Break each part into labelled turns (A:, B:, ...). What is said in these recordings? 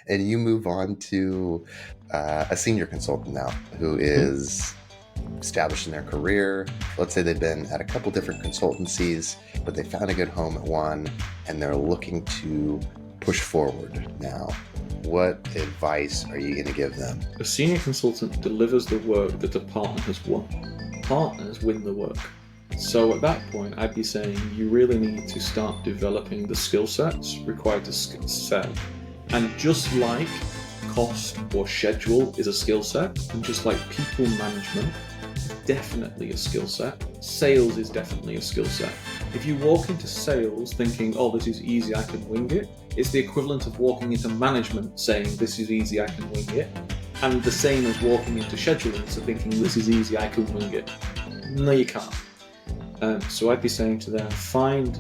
A: and you move on to a senior consultant now who is established in their career. Let's say they've been at a couple different consultancies, but they found a good home at one and they're looking to push forward now. What advice are you going to give them?
B: A senior consultant delivers the work that a partner has won. Partners win the work. So at that point, I'd be saying you really need to start developing the skill sets required to sell. And just like cost or schedule is a skill set, and just like people management is definitely a skill set, sales is definitely a skill set. If you walk into sales thinking, oh, this is easy, I can wing it, it's the equivalent of walking into management saying, this is easy, I can wing it. And the same as walking into scheduling, so thinking, this is easy, I can wing it. No, you can't. So I'd be saying to them, find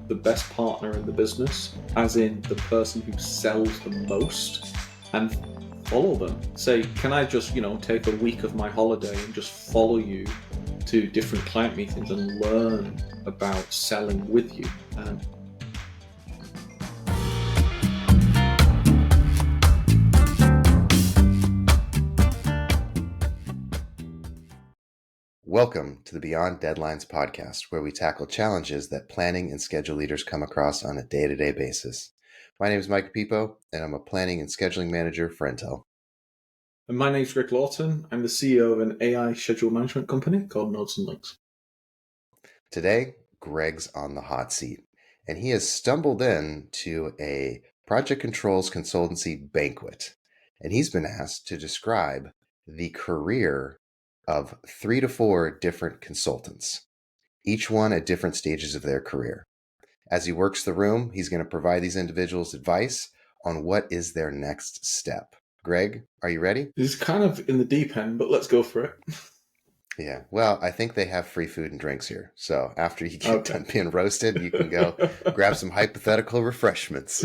B: the best partner in the business, as in the person who sells the most, and follow them. Say, can I just take a week of my holiday and just follow you to different client meetings and learn about selling with you?
A: Welcome to the Beyond Deadlines podcast, where we tackle challenges that planning and schedule leaders come across on a day-to-day basis. My name is Micah Piippo, and I'm a planning and scheduling manager for Intel.
B: And my name is Greg Lawton. I'm the CEO of an AI schedule management company called Nodes and Links.
A: Today, Greg's on the hot seat, and he has stumbled into a project controls consultancy banquet, and he's been asked to describe the career of 3 to 4 different consultants, each one at different stages of their career. As he works the room, he's going to provide these individuals advice on what is their next step. Greg, are you ready?
B: This is kind of in the deep end, but let's go for it.
A: Yeah, well, I think they have free food and drinks here. So after you get done being roasted, you can go grab some hypothetical refreshments.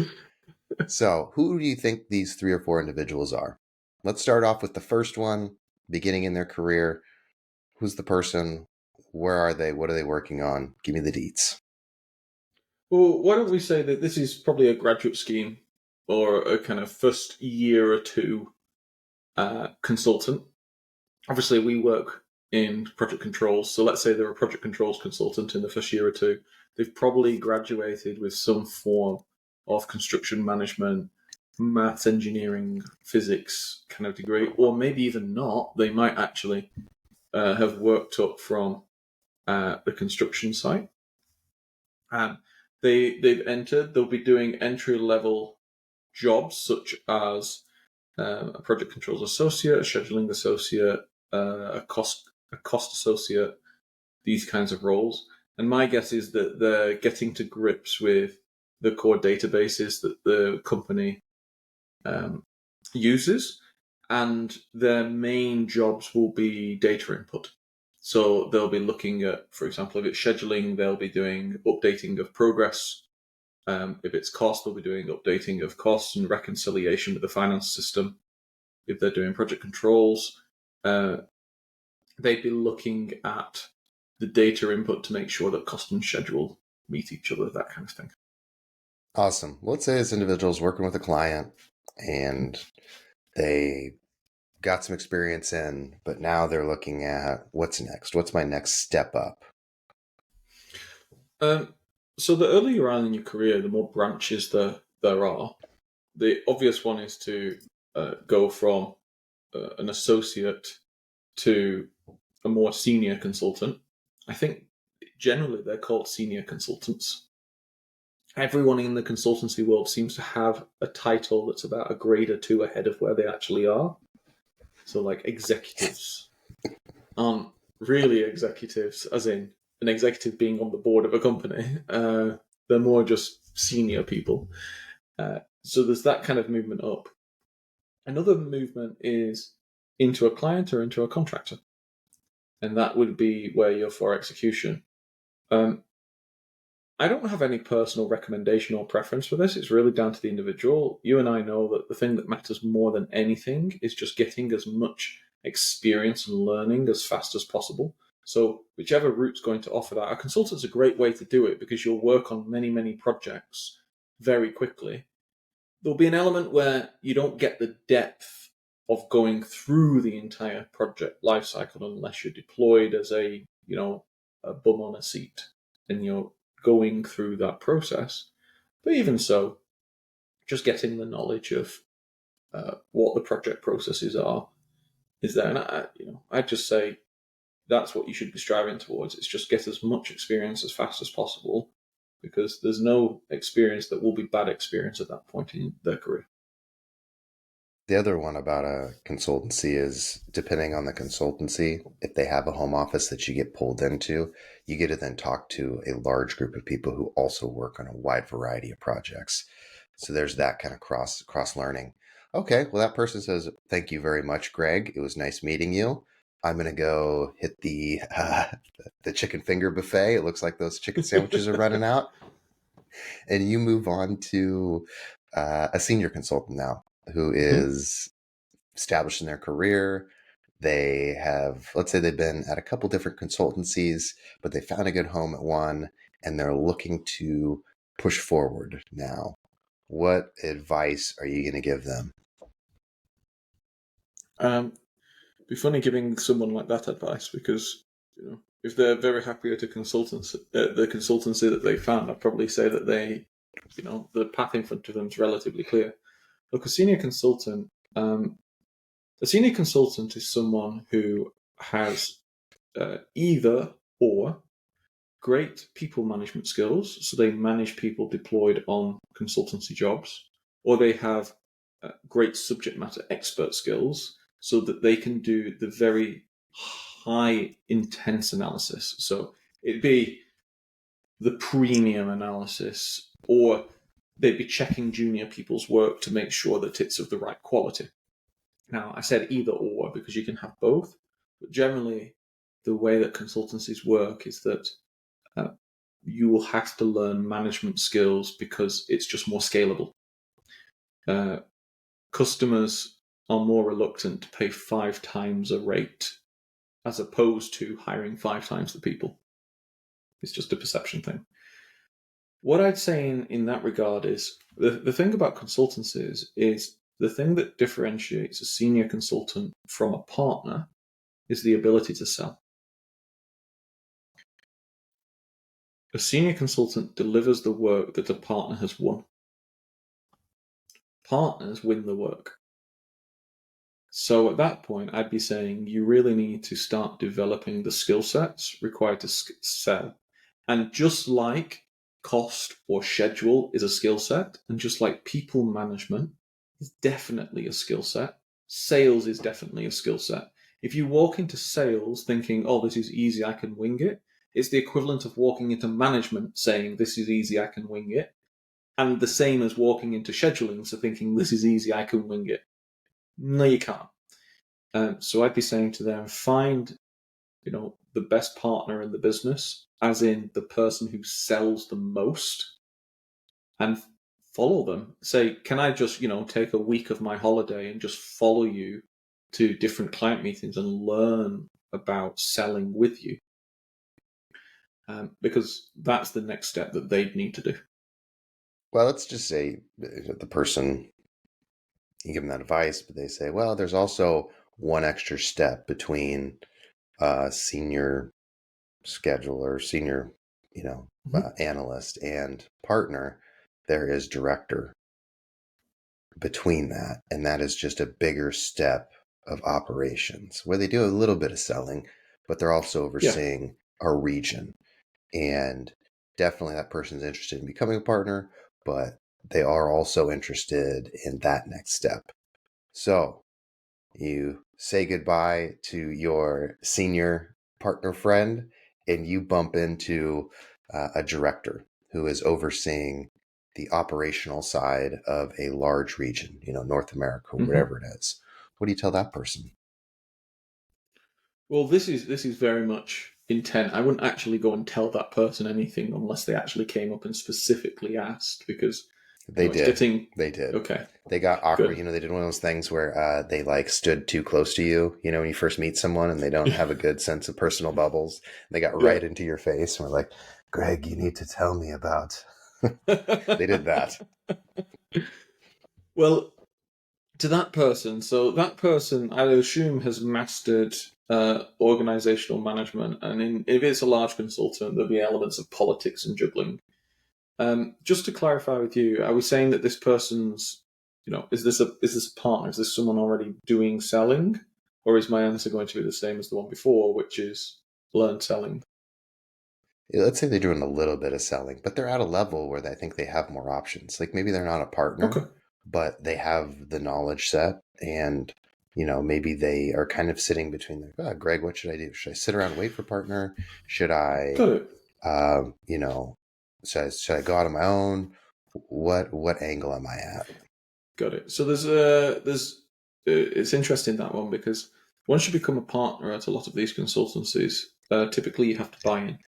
A: So who do you think these 3 or 4 individuals are? Let's start off with the first one, beginning in their career. Who's the person? Where are they? What are they working on? Give me the deets.
B: Well, why don't we say that this is probably a graduate scheme or a kind of first year or two consultant. Obviously, we work in project controls, so let's say they're a project controls consultant in the first year or two. They've probably graduated with some form of construction management, maths, engineering, physics kind of degree, or maybe even not. They might actually have worked up from the construction site. And they've entered, they'll be doing entry-level jobs such as a project controls associate, a scheduling associate, a cost associate, these kinds of roles. And my guess is that they're getting to grips with the core databases that the company uses, and their main jobs will be data input. So they'll be looking at, for example, if it's scheduling, they'll be doing updating of progress. If it's cost, they'll be doing updating of costs and reconciliation with the finance system. If they're doing project controls, they'd be looking at the data input to make sure that cost and schedule meet each other, that kind of thing.
A: Awesome. Let's say this individual is working with a client and they got some experience in, but now they're looking at what's next? What's my next step up?
B: So the earlier you are in your career, the more branches there are. The obvious one is to go from an associate to a more senior consultant. I think generally they're called senior consultants. Everyone in the consultancy world seems to have a title that's about a grade or two ahead of where they actually are. So like executives aren't really executives, as in an executive being on the board of a company. They're more just senior people. So there's that kind of movement up. Another movement is into a client or into a contractor. And that would be where you're for execution. I don't have any personal recommendation or preference for this. It's really down to the individual. You and I know that the thing that matters more than anything is just getting as much experience and learning as fast as possible. So whichever route's going to offer that. A consultant's a great way to do it because you'll work on many, many projects very quickly. there'll be an element where you don't get the depth of going through the entire project lifecycle unless you're deployed as a bum on a seat and you're going through that process. But even so, just getting the knowledge of what the project processes are is there. And I'd just say that's what you should be striving towards. It's just get as much experience as fast as possible, because there's no experience that will be bad experience at that point in their career.
A: The other one about a consultancy is, depending on the consultancy, if they have a home office that you get pulled into, you get to then talk to a large group of people who also work on a wide variety of projects. So there's that kind of cross learning. Okay, well, that person says, thank you very much, Greg. It was nice meeting you. I'm going to go hit the chicken finger buffet. It looks like those chicken sandwiches are running out. And you move on to a senior consultant now, who is established in their career. They have, let's say they've been at a couple different consultancies, but they found a good home at one, and they're looking to push forward now. What advice are you going to give them?
B: It'd be funny giving someone like that advice, because if they're very happy at the consultancy that they found, I'd probably say that the path in front of them is relatively clear. Look, a senior consultant is someone who has either or great people management skills, so they manage people deployed on consultancy jobs, or they have great subject matter expert skills, so that they can do the very high intense analysis. So it'd be the premium analysis, or they'd be checking junior people's work to make sure that it's of the right quality. Now, I said either or because you can have both, but generally the way that consultancies work is that you will have to learn management skills because it's just more scalable. Customers are more reluctant to pay 5 times a rate as opposed to hiring 5 times the people. It's just a perception thing. What I'd say in that regard is, the thing about consultancies is, the thing that differentiates a senior consultant from a partner is the ability to sell. A senior consultant delivers the work that a partner has won. Partners win the work. So at that point, I'd be saying you really need to start developing the skill sets required to sell. And just like cost or schedule is a skill set, and just like people management is definitely a skill set, sales is definitely a skill set. If you walk into sales thinking, oh, this is easy, I can wing it, it's the equivalent of walking into management saying, this is easy, I can wing it. And the same as walking into scheduling, so thinking, this is easy, I can wing it. No, you can't. So I'd be saying to them, find, the best partner in the business, as in the person who sells the most, and follow them. Say, can I just, take a week of my holiday and just follow you to different client meetings and learn about selling with you? Because that's the next step that they'd need to do.
A: Well, let's just say the person, you give them that advice, but they say, well, there's also one extra step between senior scheduler, senior, analyst and partner. There is director between that. And that is just a bigger step of operations where they do a little bit of selling, but they're also overseeing our region. And definitely that person's interested in becoming a partner, but they are also interested in that next step. So you say goodbye to your senior partner friend, and you bump into a director who is overseeing the operational side of a large region, North America, whatever it is. What do you tell that person?
B: Well, this is very much intent. I wouldn't actually go and tell that person anything unless they actually came up and specifically asked, because
A: they did. They did.
B: Okay.
A: They got awkward.
B: Good.
A: They did one of those things where they stood too close to you, when you first meet someone and they don't have a good sense of personal bubbles. They got right into your face and were like, Greg, you need to tell me about. They did that.
B: Well, to that person, so that person, I assume, has mastered organizational management, and if it's a large consultant, there'll be elements of politics and juggling. Just to clarify with you, are we saying that this person's, is this a partner? Is this someone already doing selling, or is my answer going to be the same as the one before, which is learn selling?
A: Let's say they're doing a little bit of selling, but they're at a level where I think they have more options. Like maybe they're not a partner,
B: Okay,
A: but they have the knowledge set, and maybe they are kind of sitting between like, oh, Greg, what should I do? Should I sit around and wait for partner? Should I,
B: got it,
A: um, you know, should I go out on my own? What angle am I at?
B: got it. So it's interesting, that one, because once you become a partner at a lot of these consultancies, typically you have to buy in.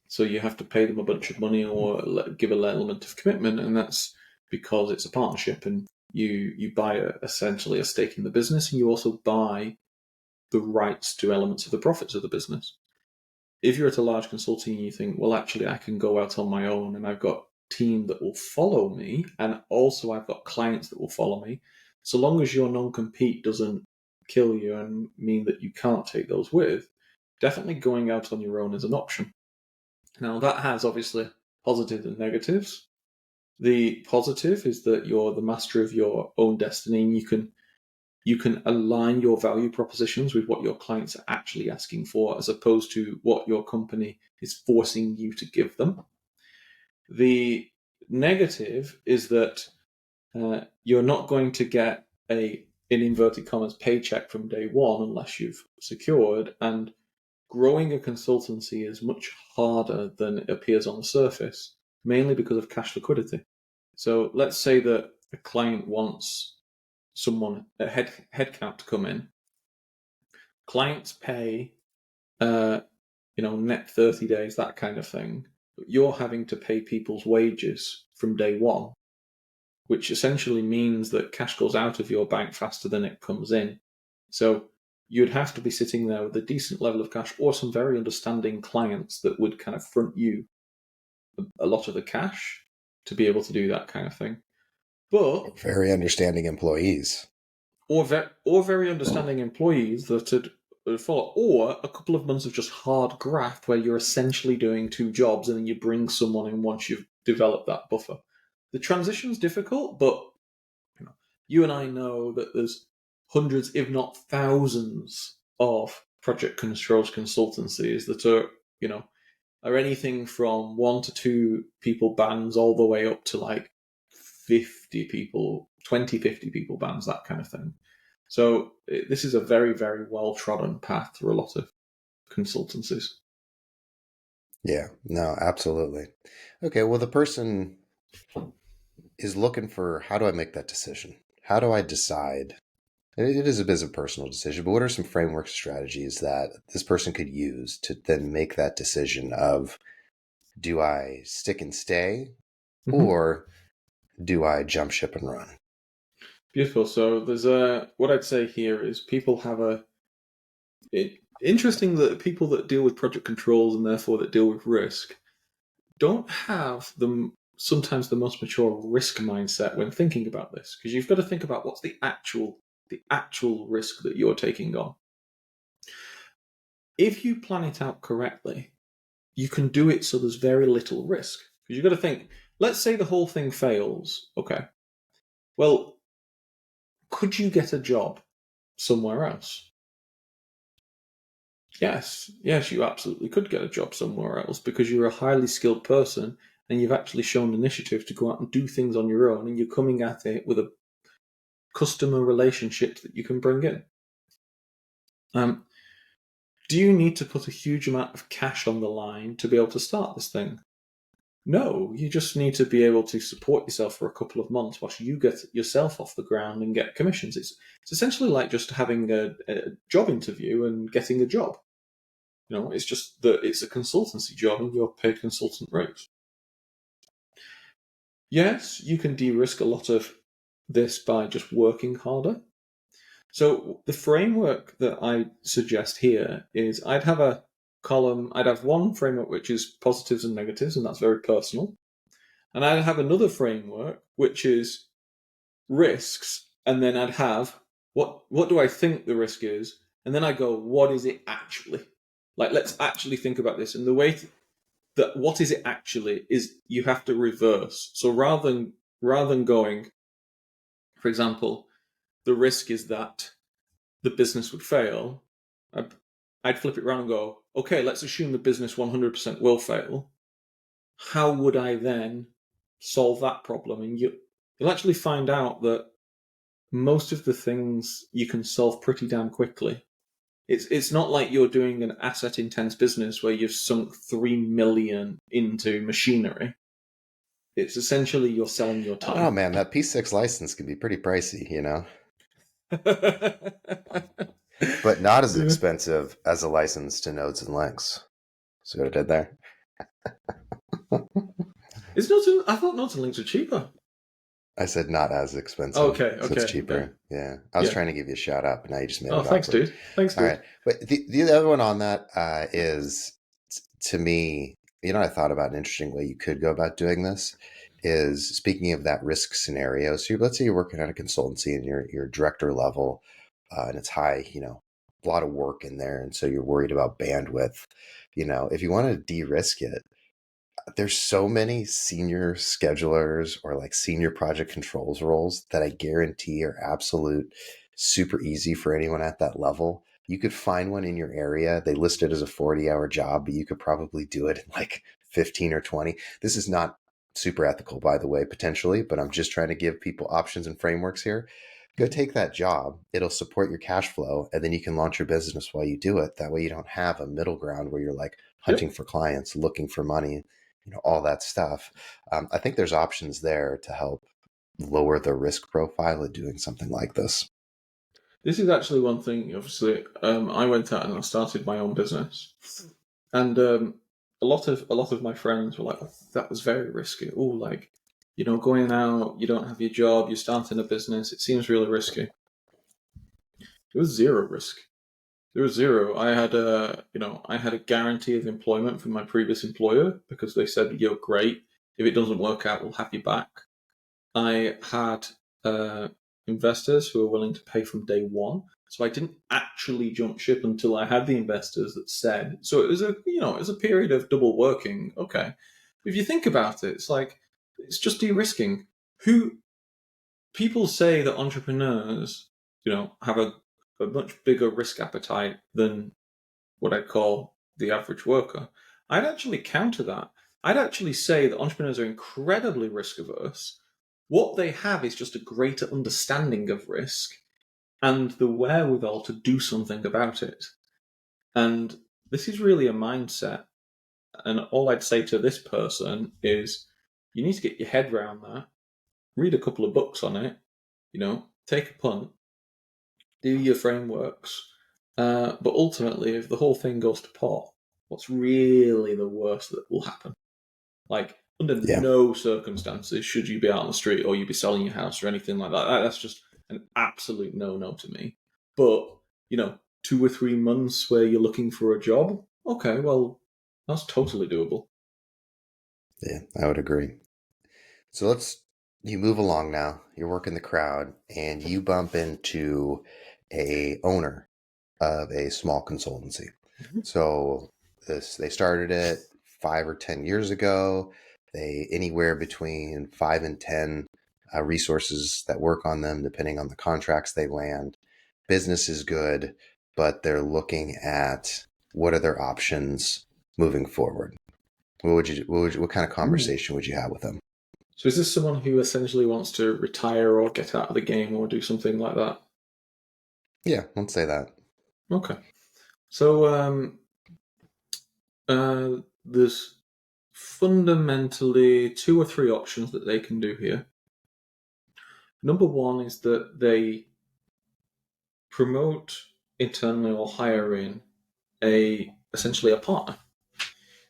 B: So you have to pay them a bunch of money or give an element of commitment, and that's because it's a partnership, and you buy essentially a stake in the business, and you also buy the rights to elements of the profits of the business. If you're at a large consulting and you think, well, actually, I can go out on my own, and I've got a team that will follow me, and also I've got clients that will follow me, so long as your non-compete doesn't kill you and mean that you can't take those with, definitely going out on your own is an option. Now, that has obviously positives and negatives. The positive is that you're the master of your own destiny, and you can align your value propositions with what your clients are actually asking for, as opposed to what your company is forcing you to give them. The negative is that you're not going to get in inverted commas, paycheck from day one unless you've secured, and growing a consultancy is much harder than it appears on the surface, mainly because of cash liquidity. So let's say that a client wants a headcount to come in. Clients pay, net 30 days, that kind of thing. But you're having to pay people's wages from day one, which essentially means that cash goes out of your bank faster than it comes in. So you'd have to be sitting there with a decent level of cash, or some very understanding clients that would kind of front you a lot of the cash to be able to do that kind of thing. But
A: Very understanding employees.
B: or very understanding employees that would follow, or a couple of months of just hard graft where you're essentially doing two jobs and then you bring someone in once you've developed that buffer. The transition's difficult, but you and I know that there's hundreds, if not thousands, of project controls consultancies that are anything from 1 to 2 people bands all the way up to like 50 people, 20, 50 people bands, that kind of thing. So this is a very, very well trodden path through a lot of consultancies.
A: Yeah, no, absolutely. Okay, well, the person is looking for how do I make that decision? How do I decide? It is a bit of a personal decision, but what are some framework strategies that this person could use to then make that decision of do I stick and stay
B: Mm-hmm.
A: or do I jump ship and run?
B: Beautiful. So there's what I'd say here is people have interesting that people that deal with project controls and therefore that deal with risk don't have sometimes the most mature risk mindset when thinking about this, because you've got to think about what's the actual risk that you're taking on. If you plan it out correctly, you can do it so there's very little risk. Because you've got to think, let's say the whole thing fails. Okay. Well, could you get a job somewhere else? Yes, you absolutely could get a job somewhere else because you're a highly skilled person and you've actually shown initiative to go out and do things on your own, and you're coming at it with a customer relationship that you can bring in. Um, do you need to put a huge amount of cash on the line to be able to start this thing? No, you just need to be able to support yourself for a couple of months whilst you get yourself off the ground and get commissions. It's essentially like just having a job interview and getting a job. It's just that it's a consultancy job and you're paid consultant rates. Yes, you can de-risk a lot of this by just working harder. So the framework that I suggest here is I'd have a column, I'd have one framework which is positives and negatives, and that's very personal. And I'd have another framework which is risks, and then I'd have what do I think the risk is, and then I go, what is it actually? Like, let's actually think about this. And the way that what is it actually is you have to reverse. So rather than going, for example, the risk is that the business would fail, I'd flip it around and go, okay, let's assume the business 100% will fail. How would I then solve that problem? And you'll actually find out that most of the things you can solve pretty damn quickly. It's not like you're doing an asset-intense business where you've sunk 3 million into machinery. It's essentially you're selling your time.
A: Oh man, that P6 license can be pretty pricey, you know, but not as expensive as a license to nodes and links. See what I did there?
B: I thought nodes and links are cheaper.
A: I said not as expensive.
B: Okay,
A: so it's cheaper. Yeah. I was trying to give you a shout out, but now you just made it
B: thanks,
A: awkward.
B: dude. Thanks, dude.
A: All right. But the other one on that is, to me, you know, I thought about an interesting way you could go about doing this is, speaking of that risk scenario. So let's say you're working at a consultancy and you're director level and it's high, you know, a lot of work in there. And so you're worried about bandwidth. You know, if you want to de-risk it, there's so many senior schedulers or like senior project controls roles that I guarantee are absolute super easy for anyone at that level. You could find one in your area. They list it as a 40-hour job, but you could probably do it in like 15 or 20. This is not super ethical, by the way, potentially, but I'm just trying to give people options and frameworks here. Go take that job. It'll support your cash flow, and then you can launch your business while you do it. That way you don't have a middle ground where you're like hunting for clients, looking for money, you know, all that stuff. I think there's options there to help lower the risk profile of doing something like this.
B: This is actually one thing. Obviously, I went out and I started my own business, and a lot of my friends were like, oh, "That was very risky." Oh, like, you know, going out, you don't have your job, you're starting a business. It seems really risky. It was zero risk. There was zero. I had a guarantee of employment from my previous employer because they said, "You're great. If it doesn't work out, we'll have you back." I had investors who were willing to pay from day one, so I didn't actually jump ship until I had the investors that said. So it was a period of double working. Okay, if you think about it, it's like it's just de-risking. People say that entrepreneurs, have a much bigger risk appetite than what I'd call the average worker. I'd actually counter that. I'd actually say that entrepreneurs are incredibly risk averse. What they have is just a greater understanding of risk and the wherewithal to do something about it. And this is really a mindset. And all I'd say to this person is you need to get your head around that, read a couple of books on it, take a punt, do your frameworks. But ultimately, if the whole thing goes to pot, what's really the worst that will happen? Like, under no circumstances should you be out on the street or you be selling your house or anything like that. That's just an absolute no-no to me. But, 2 or 3 months where you're looking for a job, okay, well, that's totally doable.
A: Yeah, I would agree. So you move along now, you're working the crowd, and you bump into a owner of a small consultancy. Mm-hmm. So they started it 5 or 10 years ago. They anywhere between 5 and 10 resources that work on them, depending on the contracts they land. Business is good, but they're looking at what are their options moving forward. What kind of conversation would you have with them?
B: So is this someone who essentially wants to retire or get out of the game or do something like that?
A: Yeah, let's say that.
B: Okay. So there's fundamentally 2 or 3 options that they can do here. Number one is that they promote internally or hire in essentially a partner.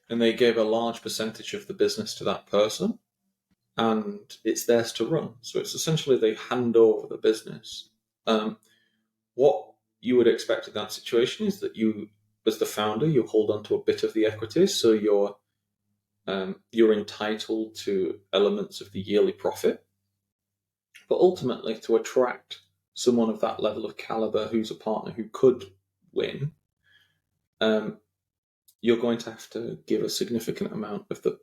B: And they give a large percentage of the business to that person, and it's theirs to run. So it's essentially they hand over the business. What you would expect in that situation is that you, as the founder, you hold on to a bit of the equity, so you're entitled to elements of the yearly profit. But ultimately, to attract someone of that level of caliber who's a partner who could win, you're going to have to give a significant amount of the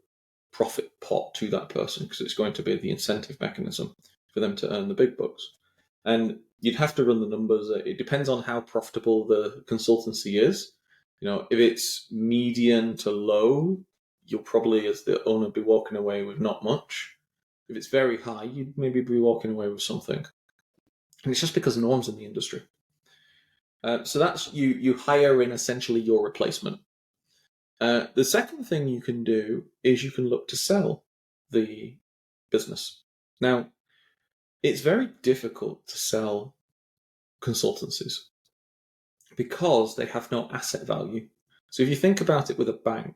B: profit pot to that person, because it's going to be the incentive mechanism for them to earn the big bucks. And you'd have to run the numbers. It depends on how profitable the consultancy is. If it's median to low, you'll probably, as the owner, be walking away with not much. If it's very high, you'd maybe be walking away with something. And it's just because of norms in the industry. So that's you hire in essentially your replacement. The second thing you can do is you can look to sell the business. Now, it's very difficult to sell consultancies because they have no asset value. So if you think about it with a bank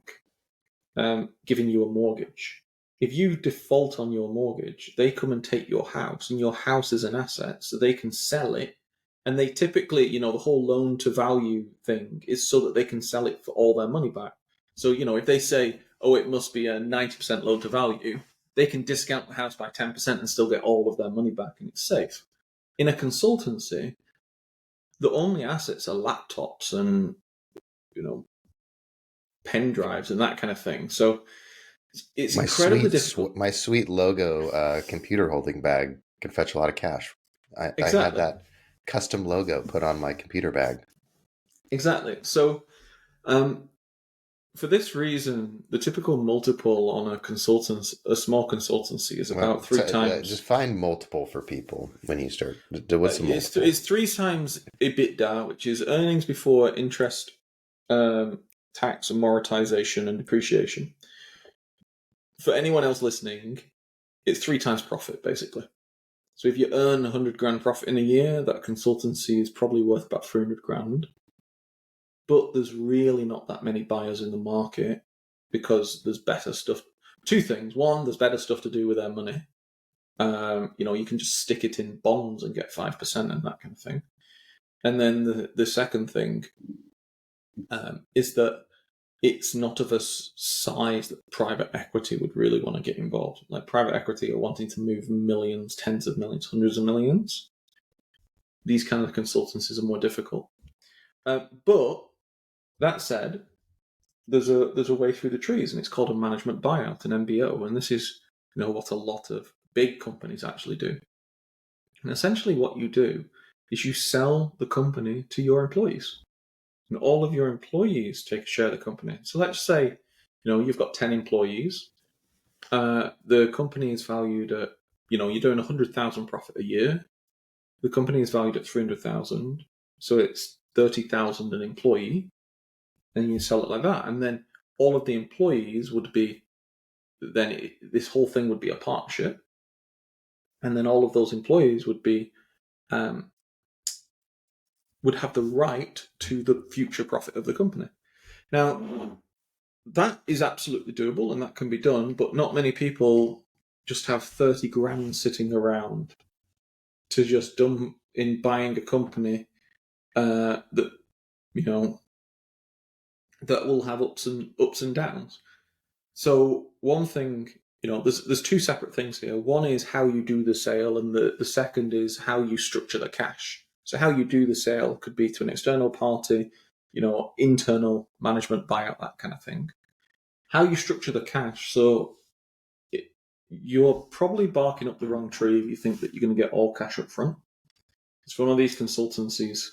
B: giving you a mortgage, if you default on your mortgage, they come and take your house, and your house is an asset, so they can sell it. And they typically, the whole loan to value thing is so that they can sell it for all their money back. So, if they say, oh, it must be a 90% loan to value, they can discount the house by 10% and still get all of their money back, and it's safe. In a consultancy, the only assets are laptops and, pen drives and that kind of thing. So it's incredibly difficult.
A: My sweet logo computer holding bag can fetch a lot of cash.
B: Exactly.
A: I had that custom logo put on my computer bag.
B: Exactly. So for this reason, the typical multiple on a small consultancy is about 3 times.
A: Just find multiple for people when you start. What's the multiple?
B: It's 3 times EBITDA, which is earnings before interest, tax, amortization, and depreciation. For anyone else listening, it's 3 times profit, basically. So if you earn 100 grand profit in a year, that consultancy is probably worth about 300 grand. But there's really not that many buyers in the market because there's better stuff. 2 things. One, there's better stuff to do with their money. You can just stick it in bonds and get 5% and that kind of thing. And then the second thing is that it's not of a size that private equity would really want to get involved. Like, private equity are wanting to move millions, tens of millions, hundreds of millions. These kind of consultancies are more difficult. But that said, there's a way through the trees, and it's called a management buyout, an MBO, and this is what a lot of big companies actually do. And essentially, what you do is you sell the company to your employees, and all of your employees take a share of the company. So let's say you've got 10 employees. The company is valued at you're doing 100,000 profit a year. The company is valued at 300,000, so it's 30,000 an employee. And you sell it like that, and then all of the employees would be, this whole thing would be a partnership, and then all of those employees would be would have the right to the future profit of the company. Now, that is absolutely doable, and that can be done, but not many people just have 30 grand sitting around to just dump in buying a company that that will have ups and downs. So one thing, there's 2 separate things here. One is how you do the sale, and the second is how you structure the cash. So how you do the sale could be to an external party, internal management buyout, that kind of thing. How you structure the cash, so you're probably barking up the wrong tree if you think that you're going to get all cash up front. It's one of these consultancies.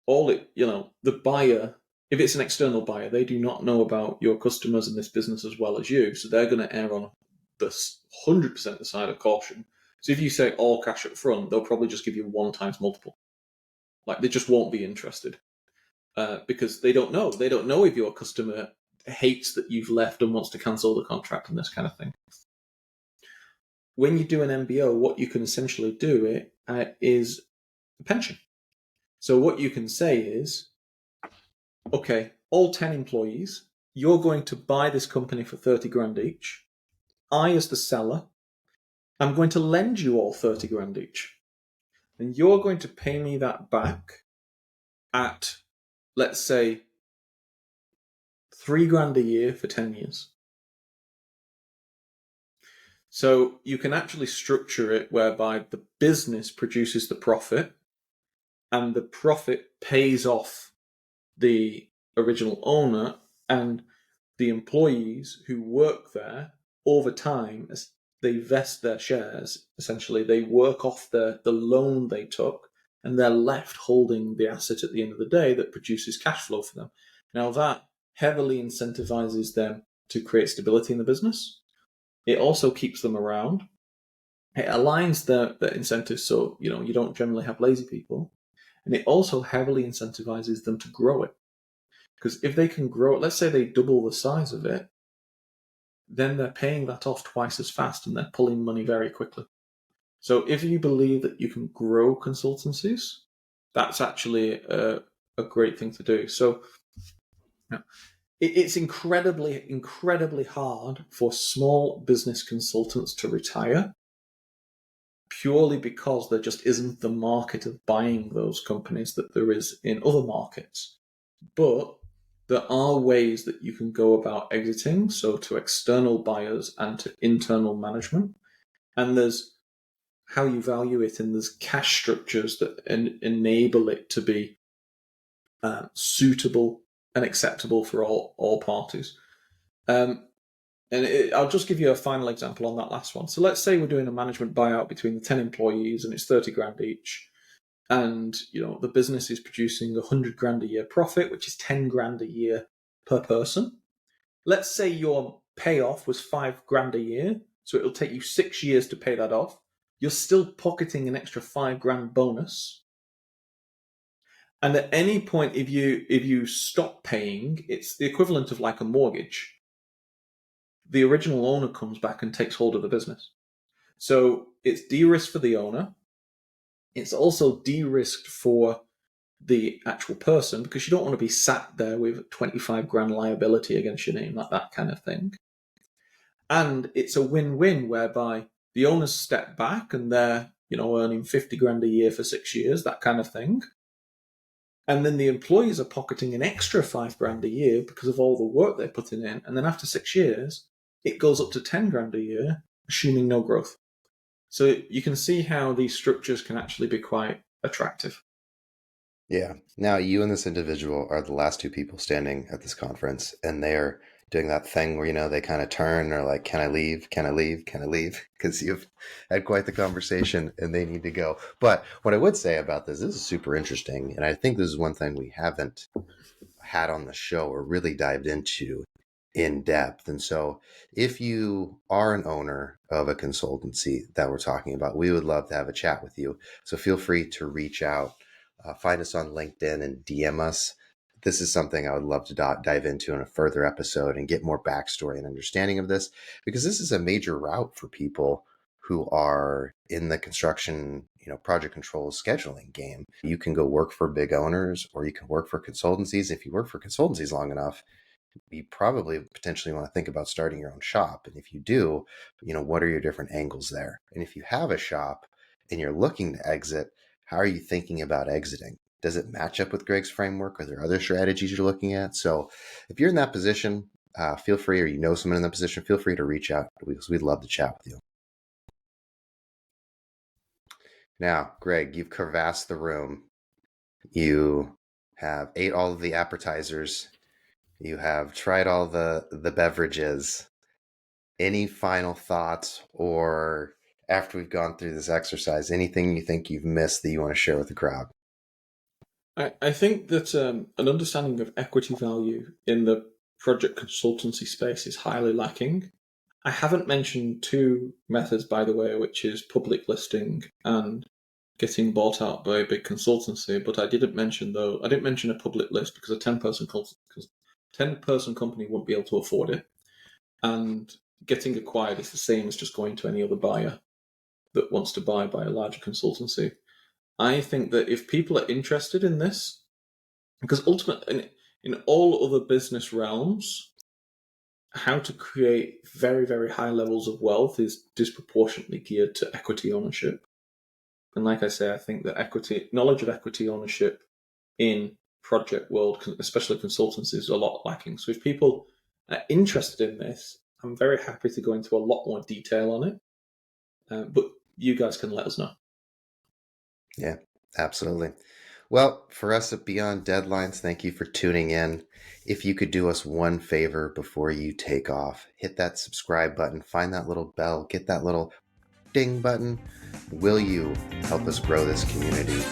B: The buyer, if it's an external buyer, they do not know about your customers and this business as well as you, so they're going to err on the 100% the side of caution. So if you say all cash up front, they'll probably just give you 1 times multiple. Like, they just won't be interested because they don't know. They don't know if your customer hates that you've left and wants to cancel the contract and this kind of thing. When you do an MBO, what you can essentially do is a pension. So what you can say is, okay, all 10 employees, you're going to buy this company for 30 grand each. I, as the seller, I'm going to lend you all 30 grand each. And you're going to pay me that back at, let's say, 3 grand a year for 10 years. So you can actually structure it whereby the business produces the profit and the profit pays off the original owner, and the employees who work there over time, as they vest their shares, essentially they work off the loan they took, and they're left holding the asset at the end of the day that produces cash flow for them. Now that heavily incentivizes them to create stability in the business. It also keeps them around. It aligns the incentives so you don't generally have lazy people, and it also heavily incentivizes them to grow it. Because if they can grow it, let's say they double the size of it, then they're paying that off twice as fast and they're pulling money very quickly. So if you believe that you can grow consultancies, that's actually a great thing to do. So it's incredibly, incredibly hard for small business consultants to retire, purely because there just isn't the market of buying those companies that there is in other markets. But there are ways that you can go about exiting, so to external buyers and to internal management. And there's how you value it, and there's cash structures that enable it to be suitable and acceptable for all parties. I'll just give you a final example on that last one. So let's say we're doing a management buyout between the 10 employees and it's 30 grand each. And the business is producing 100 grand a year profit, which is 10 grand a year per person. Let's say your payoff was 5 grand a year, so it'll take you 6 years to pay that off. You're still pocketing an extra 5 grand bonus. And at any point, if you stop paying, it's the equivalent of like a mortgage. The original owner comes back and takes hold of the business. So it's de-risked for the owner. It's also de-risked for the actual person, because you don't want to be sat there with 25 grand liability against your name, like that kind of thing. And it's a win-win whereby the owners step back and they're earning 50 grand a year for 6 years, that kind of thing. And then the employees are pocketing an extra 5 grand a year because of all the work they're putting in. And then after 6 years, it goes up to 10 grand a year, assuming no growth. So you can see how these structures can actually be quite attractive.
A: Yeah. Now, you and this individual are the last two people standing at this conference, and they're doing that thing where, they kind of turn or like, can I leave? Can I leave? Can I leave? Because you've had quite the conversation and they need to go. But what I would say about this is super interesting. And I think this is one thing we haven't had on the show or really dived into in depth. And so if you are an owner of a consultancy that we're talking about, we would love to have a chat with you. So feel free to reach out, find us on LinkedIn and DM us. This is something I would love to dive into in a further episode and get more backstory and understanding of this, because this is a major route for people who are in the construction, project control scheduling game. You can go work for big owners, or you can work for consultancies. If you work for consultancies long enough, you probably potentially want to think about starting your own shop. And if you do, what are your different angles there? And if you have a shop and you're looking to exit, how are you thinking about exiting? Does it match up with Greg's framework? Are there other strategies you're looking at? So if you're in that position, feel free, or someone in that position, feel free to reach out, because we'd love to chat with you. Now, Greg, you've crevassed the room. You have ate all of the appetizers. You have tried all the beverages. Any final thoughts, or after we've gone through this exercise, anything you think you've missed that you want to share with the crowd?
B: I think that an understanding of equity value in the project consultancy space is highly lacking. I haven't mentioned two methods, by the way, which is public listing and getting bought out by a big consultancy. But I didn't mention a public list because a 10-person company won't be able to afford it. And getting acquired is the same as just going to any other buyer that wants to buy by a larger consultancy. I think that if people are interested in this, because ultimately in all other business realms, how to create very, very high levels of wealth is disproportionately geared to equity ownership. And like I say, I think that knowledge of equity ownership in project world, especially consultancy, is a lot lacking. So if people are interested in this, I'm very happy to go into a lot more detail on it, but you guys can let us know.
A: Yeah, absolutely. Well, for us at Beyond Deadlines, thank you for tuning in. If you could do us one favor before you take off, hit that subscribe button, find that little bell, get that little ding button. Will you help us grow this community?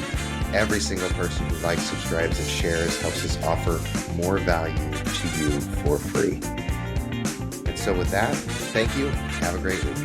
A: Every single person who likes, subscribes, and shares helps us offer more value to you for free. And so with that, thank you. Have a great week.